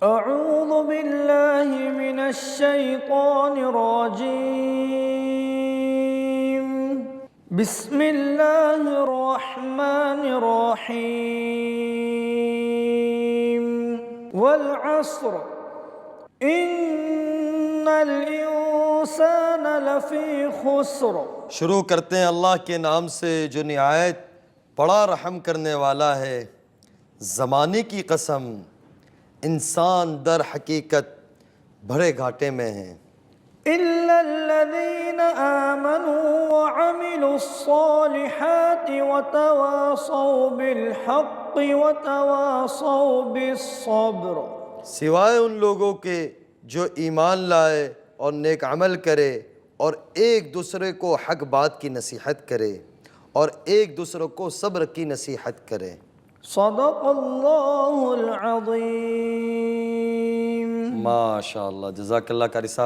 اعوذ باللہ من الشیطان الرجیم بسم اللہ الرحمن الرحیم والعصر ان الانسان لفی خسر۔ شروع کرتے ہیں اللہ کے نام سے جو نہایت بڑا رحم کرنے والا ہے۔ زمانے کی قسم، انسان در حقیقت بڑے گھاٹے میں ہیں۔ الا الذین آمنوا وعملوا الصالحات وتواصوا بالحق وتواصوا بالصبر۔ سوائے ان لوگوں کے جو ایمان لائے اور نیک عمل کرے اور ایک دوسرے کو حق بات کی نصیحت کرے اور ایک دوسرے کو صبر کی نصیحت کرے۔ صدق اللہ العظیم۔ ماشاءاللہ، جزاک اللہ قاری صاحب۔